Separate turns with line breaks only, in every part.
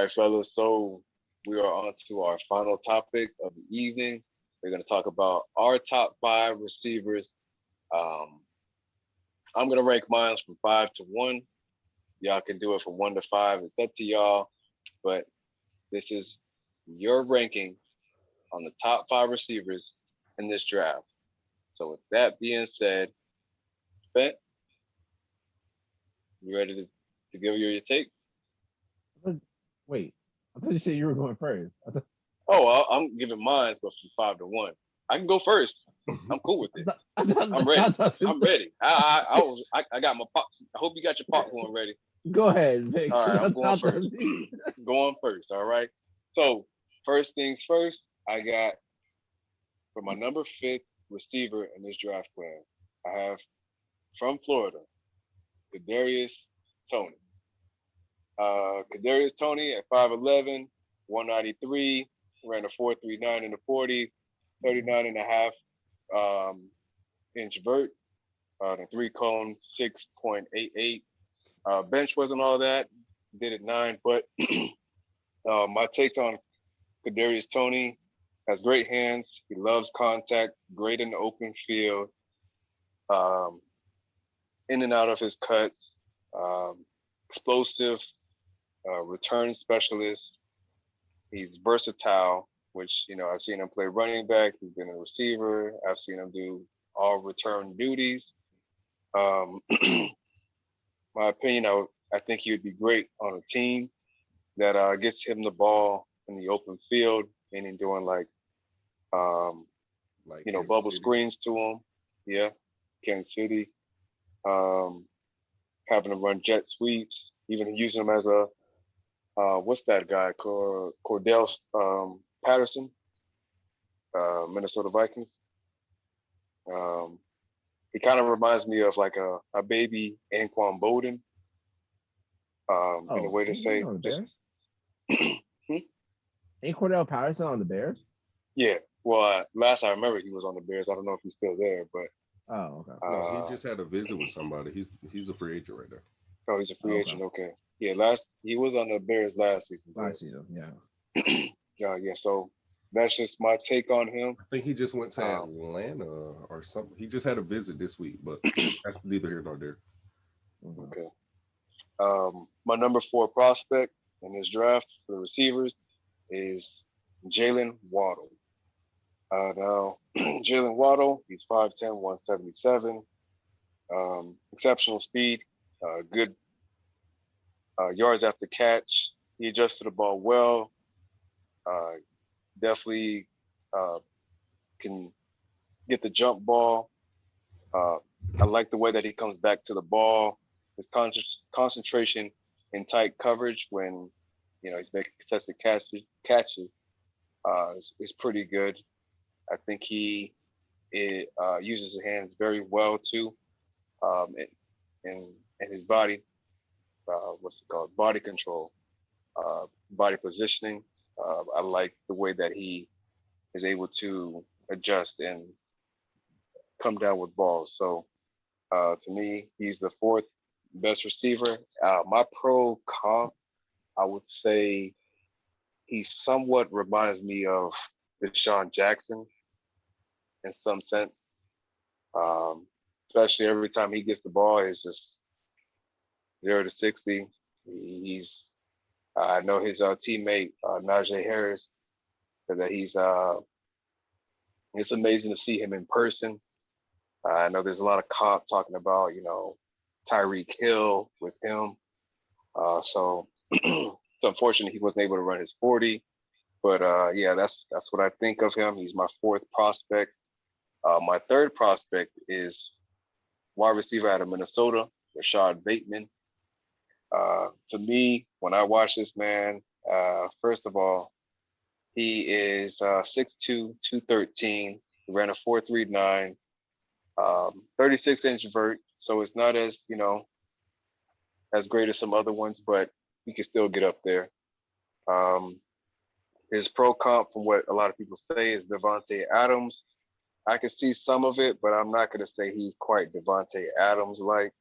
right, fellas. So we are on to our final topic of the evening. We're going to talk about our top five receivers. Um, I'm going to rank mine from 5 to 1. Y'all can do it from 1 to 5. It's up to y'all. But this is your ranking on the top five receivers in this draft. So with that being said, Spence, you ready to give your take?
Wait, I thought you said you were going first.
Oh, I'm giving mine, but from 5 to 1. I can go first. I'm cool with it. I'm ready. I'm ready. I got my pop. I hope you got your popcorn ready.
Go ahead, Vic.
All right, I'm going first. Going first. All right. So first things first, I got for my number 5th receiver in this draft class. I have from Florida, Kadarius Toney. Kadarius Toney at 5'11", 193, ran a 4.39 in the 40, 39 and a half inch vert, the 3-cone 6.88. Bench wasn't all that, did it 9, but my takes on Kadarius Toney: has great hands, he loves contact, great in the open field, in and out of his cuts, explosive, return specialist. He's versatile, which, I've seen him play running back. He's been a receiver. I've seen him do all return duties. My opinion, I think he would be great on a team that gets him the ball in the open field, meaning doing like bubble screens to him. Yeah, Kansas City. Having to run jet sweeps, even using him as a what's that guy? Cordell Patterson, Minnesota Vikings. He kind of reminds me of like a baby Anquan Bolden, in a way to say. Just,
Ain't Cordell Patterson on the Bears?
Yeah. Well, last I remember, he was on the Bears. I don't know if he's still there, but.
Oh, okay.
No, he just had a visit with somebody. He's a free agent right there.
Oh, he's a free agent. Okay. Yeah, he was on the Bears last season.
Yeah.
Yeah. So that's just my take on him.
I think he just went to Atlanta or something. He just had a visit this week, but that's neither here nor there.
Okay. My number 4 prospect in this draft for the receivers is Jalen Waddle. Now, Jalen Waddle, he's 5'10", 177, exceptional speed, good yards after catch. He adjusted the ball well. Definitely can get the jump ball. I like the way that he comes back to the ball. His concentration in tight coverage when he's making contested catches is pretty good. I think he uses his hands very well too, and his body, what's it called? Body control, body positioning. I like the way that he is able to adjust and come down with balls. So to me, he's the 4th best receiver. My pro comp, I would say he somewhat reminds me of Deshaun Jackson in some sense. Especially every time he gets the ball, it's just 0 to 60. I know his teammate Najee Harris, that it's amazing to see him in person. I know there's a lot of comp talking about Tyreek Hill with him. So it's unfortunate he wasn't able to run his 40. But yeah, that's what I think of him. He's my 4th prospect. My 3rd prospect is wide receiver out of Minnesota, Rashad Bateman. To me, when I watch this man, first of all, he is 6'2", 213. He ran a 4.39, 36-inch vert. So it's not as as great as some other ones, but he can still get up there. His pro comp, from what a lot of people say, is Devontae Adams. I can see some of it, but I'm not going to say he's quite Devontae Adams like.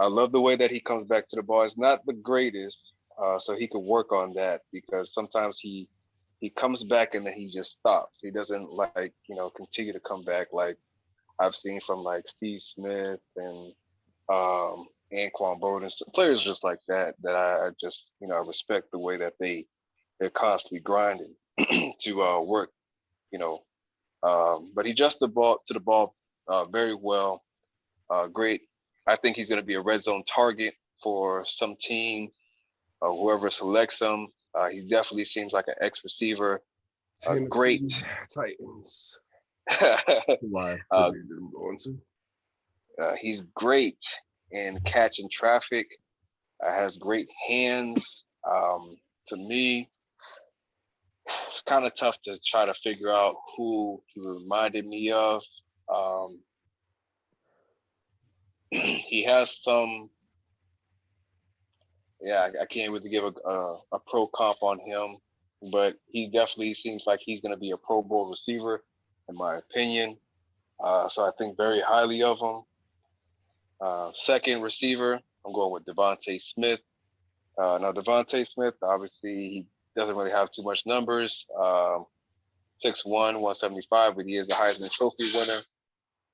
I love the way that he comes back to the ball. It's not the greatest, so he could work on that because sometimes he comes back and then he just stops. He doesn't like continue to come back like I've seen from like Steve Smith and Anquan Bowden, players just like that I just I respect the way that they're constantly grinding to work. You know, but he adjusts the ball to the ball very well. Great. I think he's going to be a red zone target for some team, whoever selects him. He definitely seems like an ex receiver. Great.
Titans. Why?
uh,
I'm going to.
he's great in catching traffic. Has great hands. To me, it's kind of tough to try to figure out who he reminded me of. He has some. Yeah, I can't really give a pro comp on him, but he definitely seems like he's going to be a Pro Bowl receiver, in my opinion. So I think very highly of him. Second receiver, I'm going with Devontae Smith. Now Devontae Smith, obviously, he doesn't really have too much numbers. 6'1", 175, but he is the Heisman Trophy winner.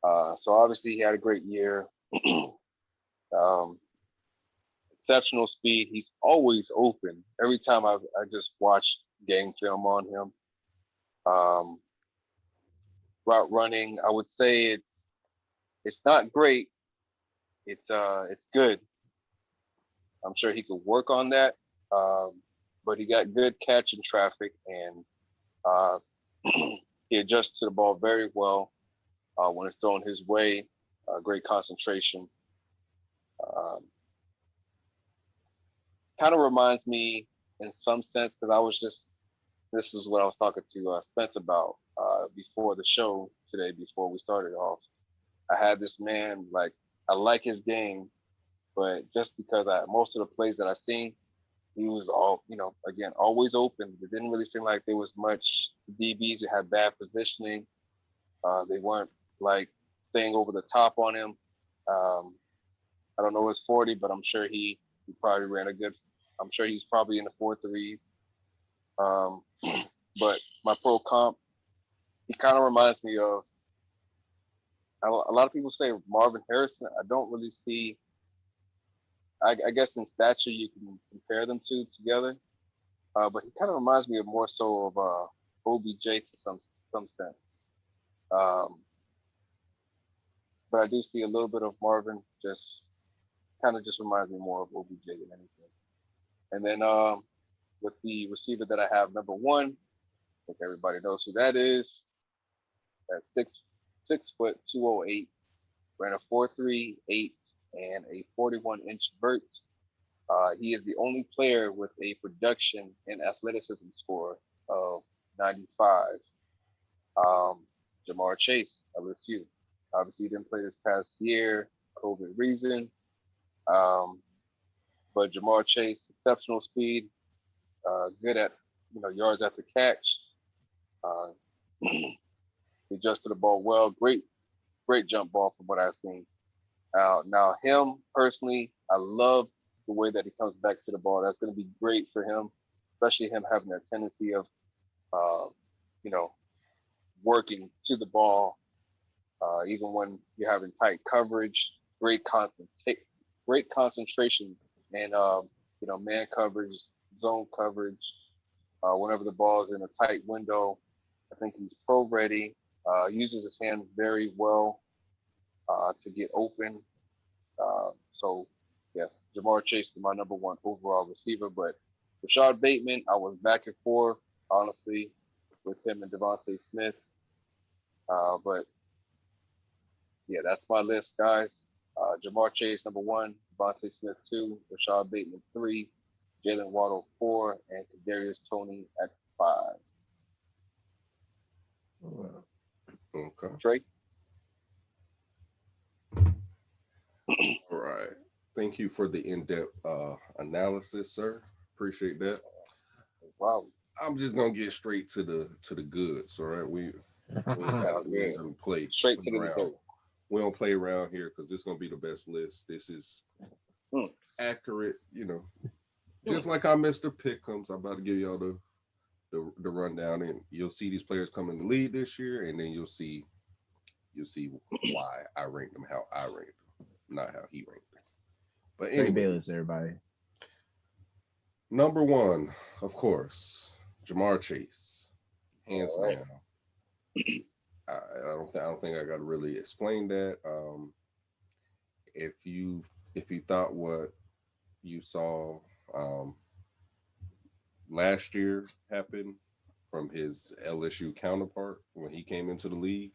So obviously, he had a great year. Exceptional speed. He's always open. Every time I just watch game film on him. Route running, I would say it's not great. It's good. I'm sure he could work on that. But he got good catch in traffic, and he adjusts to the ball very well when it's thrown his way. Great concentration. Kind of reminds me in some sense because this is what I was talking to Spence about before the show today, before we started off. I had this man, like, I like his game, but just because most of the plays that I seen, he was again, always open. It didn't really seem like there was much DBs that had bad positioning. They weren't like staying over the top on him. I don't know his 40, but I'm sure he probably ran I'm sure he's probably in the 4.3s. But my pro comp, he kind of reminds me of, a lot of people say Marvin Harrison. I don't really see, I guess in stature you can compare them two together. But he kind of reminds me of more so of OBJ to some sense. But I do see a little bit of Marvin, just kind of just reminds me more of OBJ than anything. And then with the receiver that I have, number one, I think everybody knows who that is. That's 6'2", 208, ran a 4.38 and a 41-inch vert. He is the only player with a production and athleticism score of 95. Jamar Chase, LSU. Obviously, he didn't play this past year, COVID reasons. But Jamar Chase, exceptional speed, good at yards after catch. He adjusted the ball well. Great jump ball from what I've seen. Now him personally, I love the way that he comes back to the ball. That's going to be great for him, especially him having that tendency of, working to the ball, even when you're having tight coverage. Great concentration, and man coverage, zone coverage. Whenever the ball is in a tight window, I think he's pro ready. Uses his hands very well to get open. So, yeah, Jamar Chase is my number one overall receiver. But Rashad Bateman, I was back and forth, honestly, with him and Devontae Smith. But, yeah, that's my list, guys. Jamar Chase, number one. Devontae Smith, 2. Rashad Bateman, 3. Jalen Waddle, 4. And Kadarius Toney at 5.
Okay.
Trey?
All right. Thank you for the in-depth analysis, sir. Appreciate that.
Wow.
I'm just gonna get straight to the goods. All right, we ain't gotta play
Straight to the
around.
dessert.
We don't play around here because this is gonna be the best list. This is
Hmm.
accurate, just like our Mr. Pick'ems. I'm about to give y'all the rundown, and you'll see these players come in the lead this year, and then you'll see why I ranked them how I ranked them, not how he ranked them. But
Trey
anyway,
Bayless, everybody.
number one, of course, Jamar Chase, hands
All right.
down. I don't think I got to really explain that. If you thought what you saw um, last year happen from his LSU counterpart when he came into the league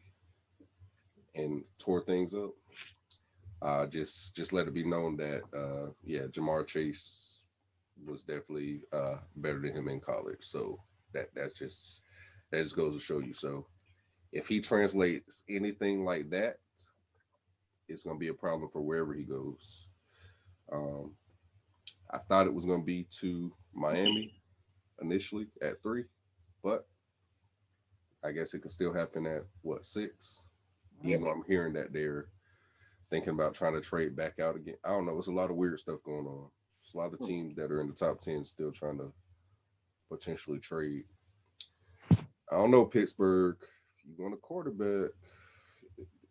and tore things up, just let it be known that Jamar Chase was definitely better than him in college. So that just goes to show you. So if he translates anything like that, it's going to be a problem for wherever he goes. I thought it was going to be to Miami initially at 3, but I guess it could still happen at 6. Even though I'm hearing that they're thinking about trying to trade back out again. I don't know. It's a lot of weird stuff going on. It's a lot of teams that are in the top 10 still trying to potentially trade. I don't know, Pittsburgh. If you want a quarterback,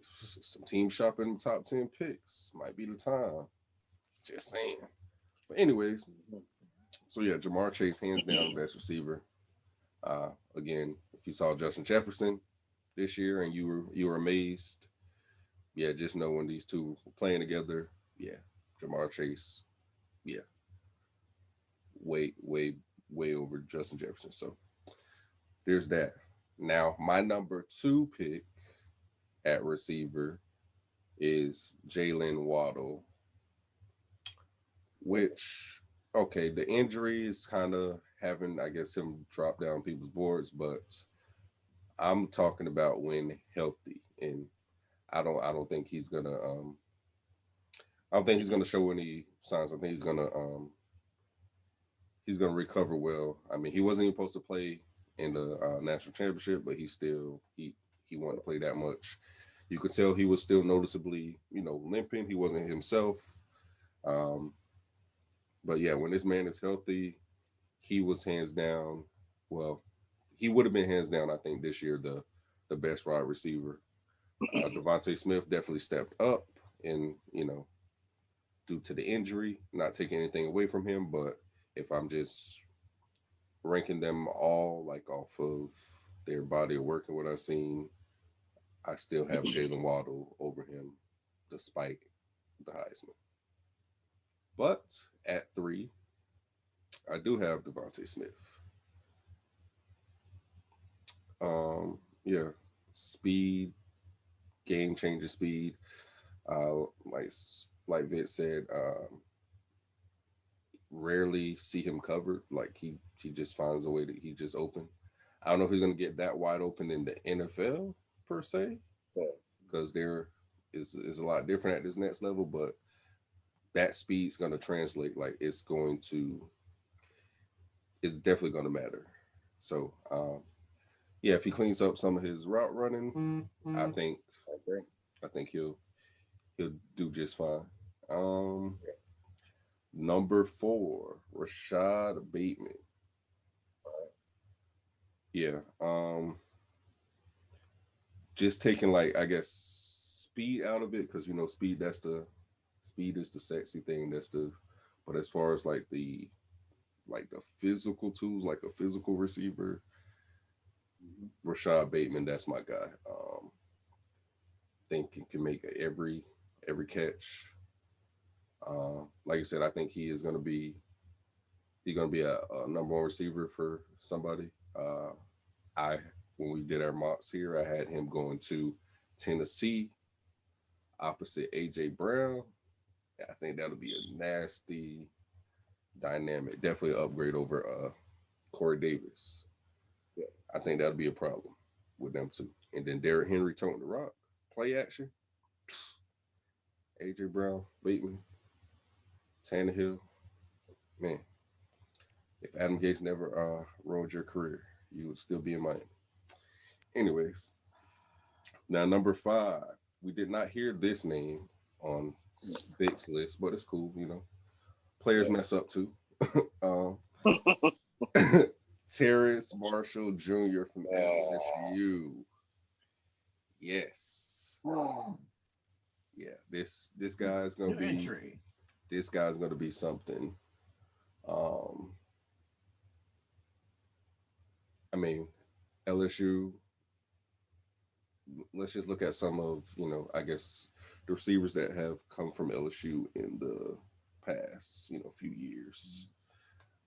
some teams shopping top 10 picks might be the time. Just saying. But anyways, so yeah, Jamar Chase, hands down, best receiver. Again, if you saw Justin Jefferson this year and you were amazed, yeah, just know when these two were playing together, yeah, Jamar Chase, yeah, way over Justin Jefferson. So there's that. Now my number 2 pick at receiver is Jalen Waddle, which okay, the injury is kind of having, I guess, him drop down people's boards, but I'm talking about when healthy, and I don't think he's gonna I don't think he's gonna show any signs. I think he's gonna recover well. I mean, he wasn't even supposed to play in the national championship, but he wanted to play that much. You could tell he was still noticeably, limping. He wasn't himself. Um, but yeah, when this man is healthy, he was hands down. Well, he would have been hands down. I think this year the best wide receiver. Devontae Smith definitely stepped up, and due to the injury, not taking anything away from him, but if I'm just ranking them all like off of their body of work and what I've seen, I still have Jalen Waddle over him, despite the Heisman. But at 3, I do have Devontae Smith. Yeah, speed, game changer speed. Like Vick said, rarely see him covered. Like he just finds a way that he just open. I don't know if he's gonna get that wide open in the NFL per se, because there is a lot different at this next level, but that speed's gonna translate. Like it's definitely gonna matter. So yeah, if he cleans up some of his route running, I think he'll do just fine. Number 4, Rashad Bateman. Yeah. Just taking, like, I guess, speed out of it, because speed is the sexy thing. But as far as like the physical tools, like a physical receiver, Rashad Bateman, that's my guy. Think he can make every catch. Like I said, I think he's gonna be a number 1 receiver for somebody. When we did our mocks here, I had him going to Tennessee opposite AJ Brown. I think that'll be a nasty dynamic. Definitely an upgrade over Corey Davis. I think that'll be a problem with them too. And then Derrick Henry toting the rock, play action. AJ Brown, Bateman, Tannehill. Man, if Adam Gates never ruined your career, you would still be in Miami. Anyways, now number 5, we did not hear this name on Vick's list, but it's cool. Players mess up too. um, Terrence Marshall Jr. from LSU. Yes. Yeah, this guy is gonna be something. I mean, LSU. Let's just look at some of, I guess the receivers that have come from LSU in the past, few years.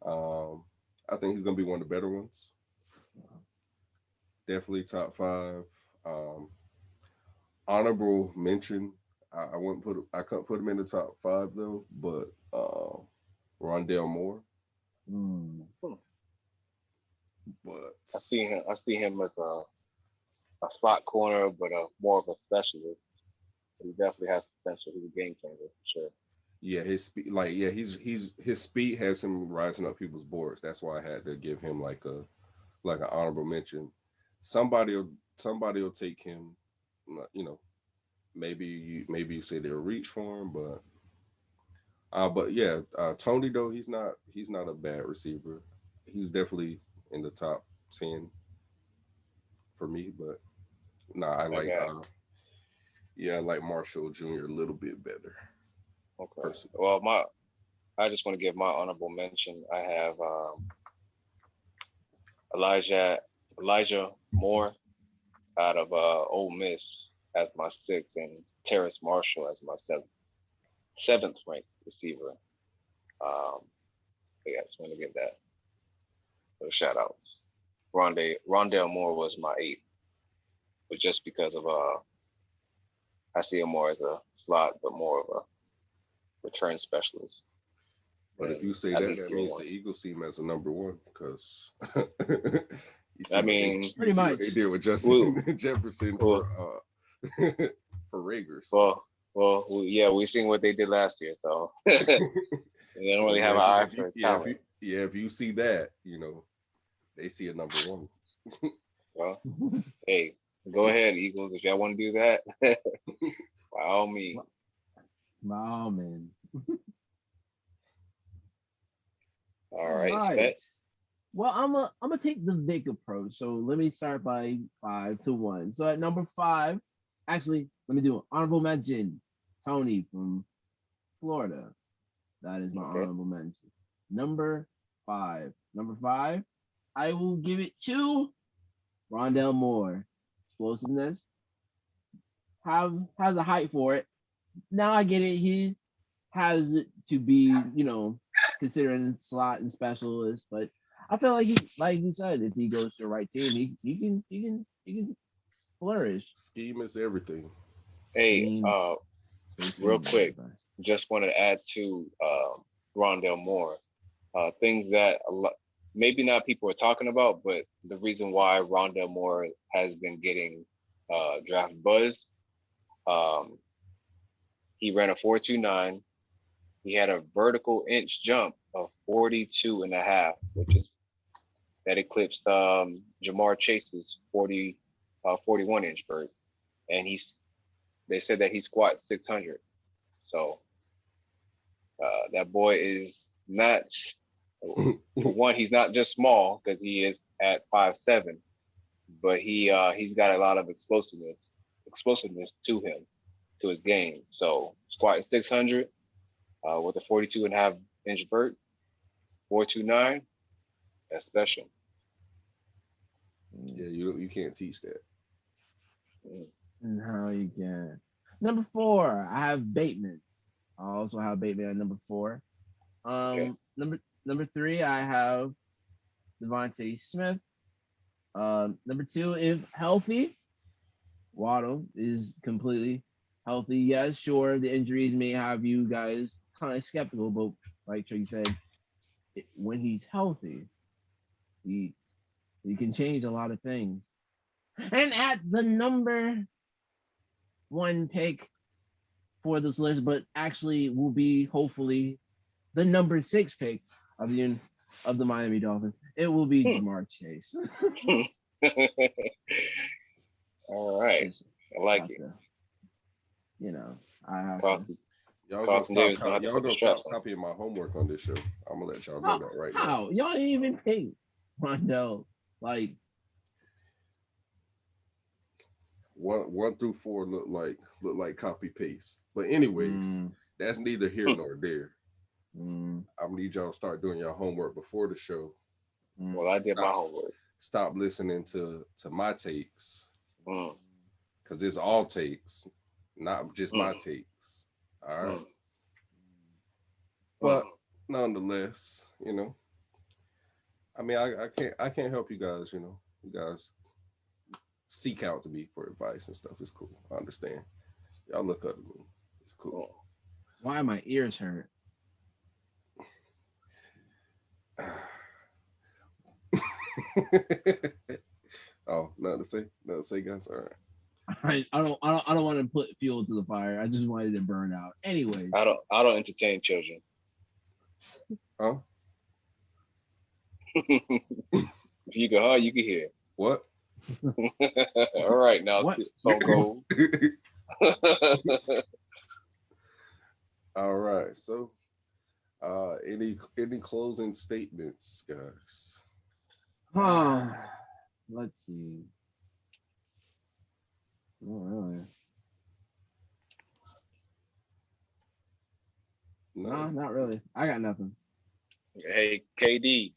I think he's gonna be one of the better ones. Definitely top 5. Honorable mention. I couldn't put him in the top 5 though, but Rondell Moore. But
I see him as a slot corner, but more of a specialist. He definitely has potential. He's a game changer for sure.
Yeah, his speed, his speed has him rising up people's boards. That's why I had to give him like an honorable mention. Somebody will take him. Maybe you say they'll reach for him, but yeah, Tony though he's not a bad receiver. He's definitely in the top 10 for me, but I like Marshall Jr. a little bit better.
Okay.
Personally.
Well, I just want to give my honorable mention. I have Elijah Moore out of Ole Miss as my 6th, and Terrace Marshall as my 7th ranked receiver. Yeah, I just want to give that a shout out. Rondell Moore was my 8th, but just because of I see him more as a slot, but more of a return specialist.
But if you say that means the Eagles see him as a number 1 because
pretty much
what they did with Justin Jefferson for Rager.
Well, yeah, we seen what they did last year, so they don't really have an eye for talent.
If you see that, they see a number 1.
Well, hey, go ahead, Eagles. If y'all want to do that, by all means.
By all means.
All right.
Well, I'm gonna take the Vick approach. So let me start by 5 to 1. So at number 5, actually, let me do an honorable mention. Tony from Florida. That is my honorable mention. Number 5. I will give it to Rondell Moore. Explosiveness. Has a height for it. Now I get it. He has to be, considering slot and specialist, but I feel like like you said, if he goes to the right team, he can flourish.
Scheme is everything.
Hey, real quick, just want to add to Rondell Moore things that maybe not people are talking about, but the reason why Rondell Moore has been getting draft buzz. He ran a 4.29. He had a vertical inch jump of 42.5, which is that eclipsed Jamar Chase's 41 inch vert, and they said that he squats 600. So that boy is not, for one, he's not just small because he is at 5'7", but he's got a lot of explosiveness to him, to his game. So squatting 600 with a 42.5 inch vert, 4.29, that's special.
Yeah, you can't teach that.
No, you can't. Number 4, I have Bateman. I also have Bateman at number 4. Number 3, I have Devontae Smith. Number 2, if healthy, Waddle is completely healthy. Yes, sure, the injuries may have you guys kind of skeptical, but like Trey said, when he's healthy, he can change a lot of things. And at the number 1 pick for this list, but actually will be hopefully the number 6 pick of the Miami Dolphins, it will be Jamar Chase.
All right, I like it.
you know, I have to.
Carson,
Y'all
Carson
gonna
Davis
stop,
gonna have to
y'all
put the
gonna
straps
stop
on.
copying my homework on this show. I'm gonna let y'all know that right now.
How? Y'all ain't even think Rondo. Like,
1 through 4 look like copy paste. But anyways, that's neither here nor there. I need y'all to start doing your homework before the show.
Well, I did my homework.
Stop listening to my takes,
Mm.
because it's all takes, not just my takes. All right. But nonetheless, you know, I mean, I can't help you guys. You know, you guys seek out to me for advice and stuff. It's cool. I understand. Y'all look up to me. It's cool.
why my ears hurt?
Oh, nothing to say, guys. All right.
I don't want to put fuel to the fire. I just wanted it to burn out. Anyway,
I don't entertain children.
Huh?
If you can hear, you can hear.
What?
All right, now
What?
don't go.
All right. So, any closing statements, guys?
Let's see. Oh, really? No, not really. I got nothing.
Hey, KD,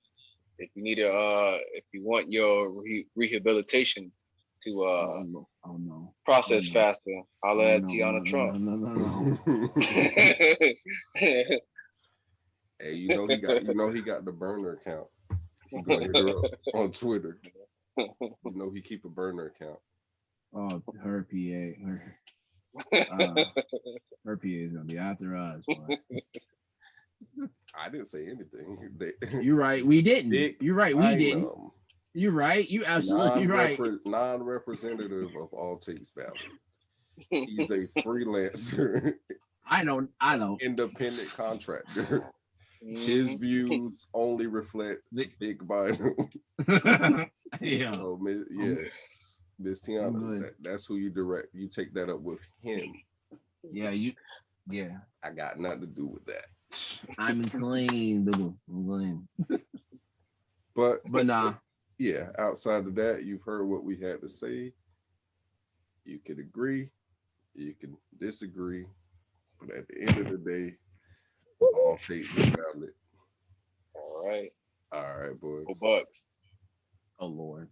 if you need if you want your rehabilitation to
Oh no.
process
Oh, no.
faster, holla at Tiana Trump.
No.
Hey, you know he got the burner account. He gonna hit her up on Twitter. You know he keep a burner account.
Oh, her PA. Her PA is gonna be after us. But...
I didn't say anything.
You're right. We didn't.
Vick,
You're right. We didn't. You're right. You absolutely right.
Non-representative of AllTakesValid. He's a freelancer.
I know.
Independent contractor. His views only reflect Vick Bynum.
Yeah.
So, yes, Miss Tiana, that's who you direct. You take that up with him.
Yeah,
I got nothing to do with that.
I'm clean, boo. I'm clean.
But
nah.
Yeah, outside of that, you've heard what we had to say. You can agree, you can disagree, but at the end of the day, all takes are valid.
All right.
All right, boys.
Go Bucks.
Oh Lord.